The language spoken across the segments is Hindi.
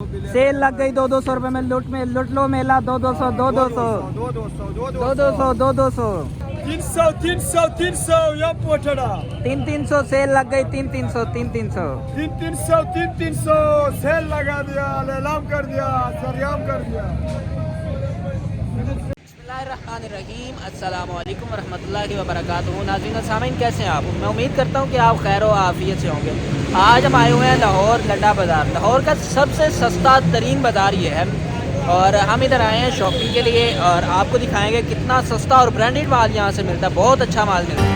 सेल लग गई 200 रुपए में लूट लो मेला 200 300 या पोटड़ा 300 सेल लग गई 300 सेल लगा दिया, एलान कर दिया, सरेआम कर दिया। बिस्मिल्लाहिर्रहमानिर्रहीम, अस्सलाम वालेकुम रहमतुल्लाहि व बरकातुहू। नाज़रीन व सामीन, कैसे हैं आप? मैं उम्मीद करता हूँ कि आप खैर व आफियत से होंगे। आज हम आए हुए हैं लाहौर लड्डा बाज़ार। लाहौर का सबसे सस्ता तरीन बाज़ार ये है और हम इधर आए हैं शॉपिंग के लिए और आपको दिखाएंगे कितना सस्ता और ब्रांडेड माल यहाँ से मिलता है। बहुत अच्छा माल मिलता है।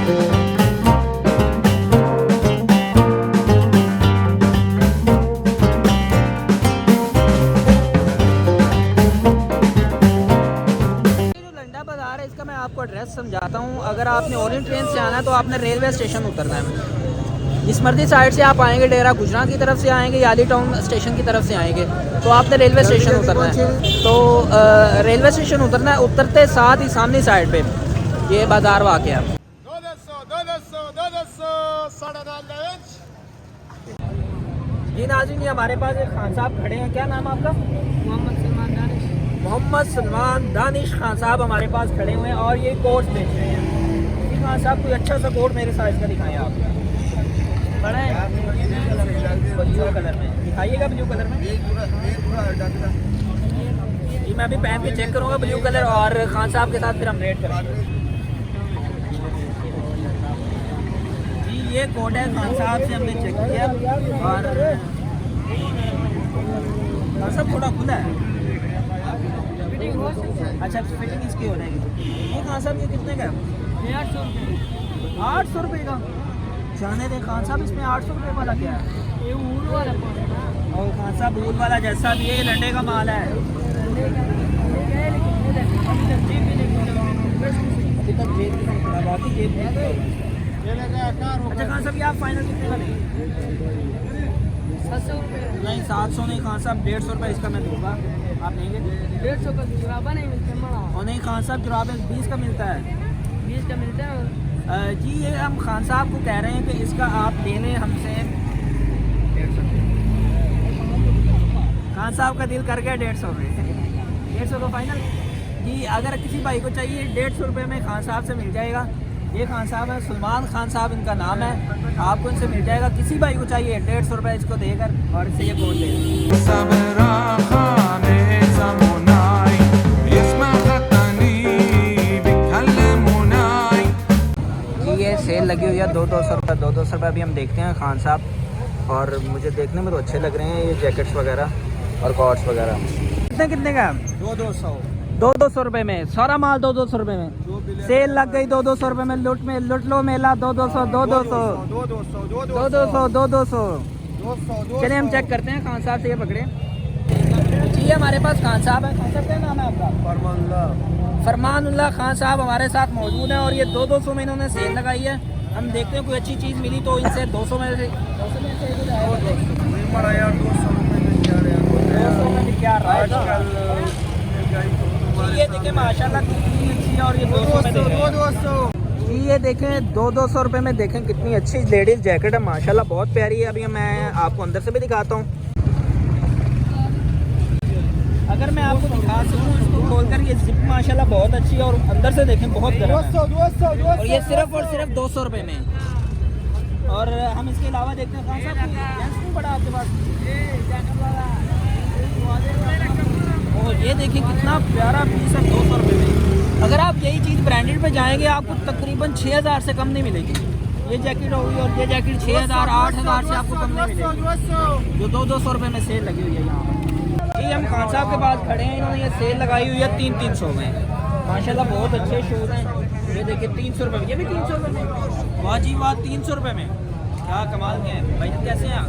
इसका मैं आपको एड्रेस समझाता हूँ। अगर आपने ओरिएंट ट्रेन से आना है तो आपने रेलवे स्टेशन उतरना है। जिस मर्जी साइड से आप आएंगे, डेरा गुजरात की तरफ से आएंगे, याली टाउन स्टेशन की तरफ से आएंगे तो आपने रेलवे स्टेशन उतरना है। तो रेलवे स्टेशन उतरना है, उतरते साथ ही सामने साइड पे ये बाजार वाक़ है। जी नाज़रीन, हमारे पास एक खान साहब खड़े हैं। क्या नाम है आपका? मोहम्मद सलमान दानिश खान साहब हमारे पास खड़े हुए हैं और ये कोट बेच रहे हैं। खान साहब कोई अच्छा सा कोट मेरे साइज का दिखाएं आप। बड़ा है ब्लू कलर में, दिखाइएगा ब्लू कलर में। जी मैं अभी पहन के चेक करूँगा ब्लू कलर और खान साहब के साथ फिर हम रेट करेंगे। जी ये कोट है, खान साहब से हमने चेक किया और सब थोड़ा खुला है। अच्छा फिटिंग इसकी हो जाएगी। ये खान साहब ये कितने का है? 800 रुपये का। जाने दे खान साहब, इसमें 800 रुपये वाला क्या है? ये ऊल वाला और खान साहब ऊल वाला जैसा भी ये लंडे का माल है। अभी तक जेब भी नहीं खुला, बाकी जेब अच्छा खान साहब ये आप फाइनल कितने का लेंगे? 700 रुपये नहीं, 700 नहीं खान साहब, 150 रुपये इसका मैं दूँगा। आप लेंगे? 150 का जुराबा नहीं मिलता और नहीं खान साहब, जुराबे 20 का मिलता है। 20 का मिलता है जी। ये हम खान साहब को कह रहे हैं कि इसका आप ले लें हमसे 150। खान साहब का दिल कर गया 150 में। 150 का फाइनल जी। अगर किसी भाई को चाहिए 150 रुपये में खान साहब से मिल जाएगा। ये खान साहब है, सलमान खान साहब इनका नाम है। आपको इनसे मिल जाएगा। किसी भाई को चाहिए 150 रुपये इसको देकर और इससे ये कोट ले। ये सेल लगी हुई है 200 रुपये 200 रुपये। अभी हम देखते हैं खान साहब और मुझे देखने में तो अच्छे लग रहे हैं ये जैकेट्स वगैरह और कॉट्स वगैरह। कितने का? 200 रुपये में सारा माल। 200 रुपये में सेल लग गई 200 रुपये में लूट लो मेला 200 चलिए हम चेक करते हैं। खान साहब से ये पकड़े जी। हमारे पास खान साहब है। खान साहब क्या नाम है आपका? फरमानुल्लाह खान साहब हमारे साथ मौजूद हैं और ये 200 में इन्होंने सेल लगाई है। हम देखते हैं कोई अच्छी चीज़ मिली तो इनसे 200 में से क्या ये देखें माशाल्लाह कितनी अच्छी है और ये 200 जी। ये देखें 200 रुपये में देखें कितनी अच्छी लेडीज़ जैकेट है माशाल्लाह, बहुत प्यारी है। अभी मैं आपको अंदर से भी दिखाता हूँ। अगर मैं आपको दिखा सकूँ इसको खोलकर, ये जिप माशाल्लाह बहुत अच्छी है और अंदर से देखें बहुत गर्म है। और ये सिर्फ और सिर्फ 200 रुपये में। और हम इसके अलावा देखते हैं कौन सा जेंट्स नहीं पड़ा आपके पास। और ये देखिए कितना प्यारा पीस है 200 रुपये में। अगर आप यही चीज़ ब्रांडेड पे जाएंगे आपको तकरीबन 6000 से कम नहीं मिलेगी। ये जैकेट होगी और ये जैकेट 6000 8000 से आपको कम नहीं मिलेगी जो 200 रुपये में सेल लगी हुई है यहाँ। जी हम खान साहब के पास खड़े हैं, इन्होंने ये सेल लगाई हुई है 300 में। माशाल्लाह बहुत अच्छे शूज़ हैं। ये देखिए 300 रुपये में, ये भी 300 रुपये में। वाह जी वाह, 300 रुपये में क्या कमाल के हैं भाई। कैसे हैं आप?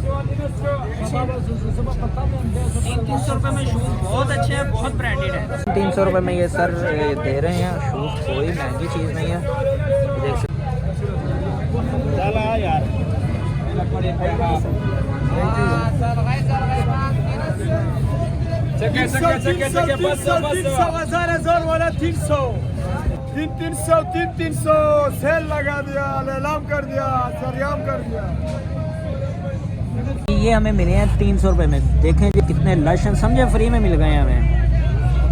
300 रुपये में शूज़ बहुत अच्छे हैं, बहुत ब्रांडेड है। 300 रुपये में ये सर दे रहे हैं शूज़, कोई महंगी चीज़ नहीं है। देख सकते यार सेल लगा दिया, एलान कर दिया, सरेआम कर दिया। ये हमें मिले हैं 300 रुपये में। देखें जी कितने लश हैं, समझे, फ्री में मिल गए हैं हमें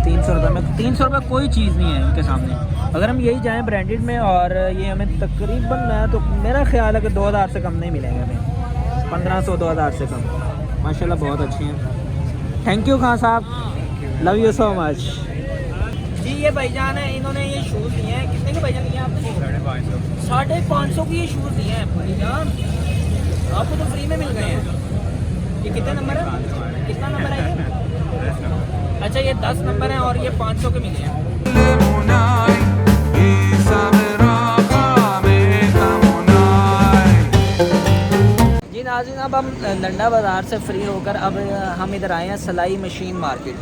300 रुपये में। 300 रुपये कोई चीज़ नहीं है इनके सामने। अगर हम यही जाएं ब्रांडेड में और ये हमें तकरीबन, मैं तो मेरा ख्याल है कि 2000 से कम नहीं मिलेंगे हमें, 1500 2000 से कम। माशाल्लाह बहुत अच्छी हैं। थैंक यू खान साहब, लव यू सो मच जी। ये भाईजान है, इन्होंने ये शूज़ दिए हैं। कितने के भाईजान दिए आपने? 550 के ये शूज़ दिए हैं भाईजान, आपको तो फ्री में मिल गए हैं। ये कितने नंबर है, कितना नंबर है ये? अच्छा ये 10 नंबर है और ये 500 के मिले हैं। जी नाज़रीन, अब हम लंडा बाज़ार से फ्री होकर अब हम इधर आए हैं सलाई मशीन मार्केट।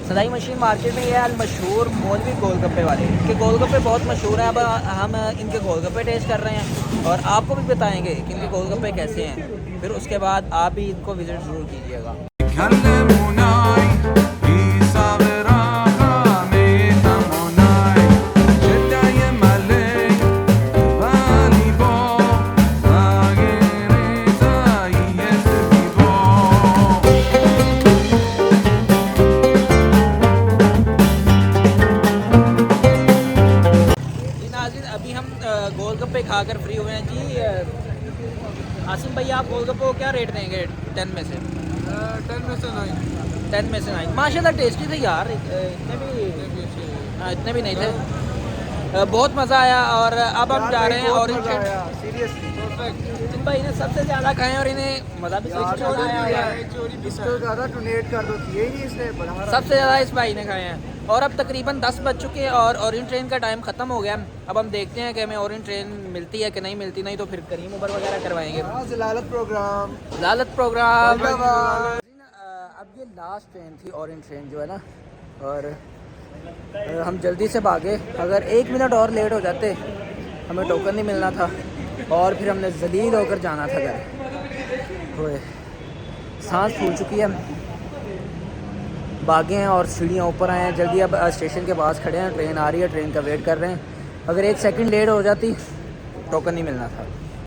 सलाई मशीन मार्केट में ये है मशहूर मौलवी गोलगप्पे वाले। इनके गोलगप्पे बहुत मशहूर हैं। अब हम इनके गोलगप्पे टेस्ट कर रहे हैं और आपको भी बताएंगे कि इनके गोलगप्पे कैसे हैं। फिर उसके बाद आप भी इनको विज़िट ज़रूर कीजिएगा। अभी हम गोलगप्पे खाकर फ्री हुए हैं जी। आसिम भैया आप गोलगप्पे को क्या रेट देंगे 10 में से? 10 में से 9। 10 में से 9। माशाल्लाह टेस्टी थे यार, इतने भी नहीं थे। बहुत मज़ा आया। और अब हम जा रहे हैं ऑरेंज सीरियसली जिन भाई ने सबसे ज़्यादा खाए और इन्हें मज़ा भी आया। इसको ज़्यादा डोनेट कर दो, यही नहीं इसने बना। सबसे ज़्यादा इस भाई ने खाए हैं। और अब तकरीबन 10 बज चुके हैं और ऑरेंज ट्रेन का टाइम ख़त्म हो गया। अब हम देखते हैं कि हमें ऑरेंज ट्रेन मिलती है कि नहीं मिलती, नहीं तो फिर करीम उबर वगैरह करवाएंगे। ज़लालत प्रोग्राम। अब ये लास्ट ट्रेन थी ऑरेंज ट्रेन जो है ना, और हम जल्दी से भागे। अगर 1 मिनट और लेट हो जाते हमें टोकन नहीं मिलना था और फिर हमने जलील होकर जाना था घर। होए सांस फूल चुकी है, भागे हैं और सीढ़ियाँ ऊपर आए हैं जल्दी। अब स्टेशन के पास खड़े हैं, ट्रेन आ रही है, ट्रेन का वेट कर रहे हैं। अगर 1 सेकंड लेट हो जाती टोकन नहीं मिलना था।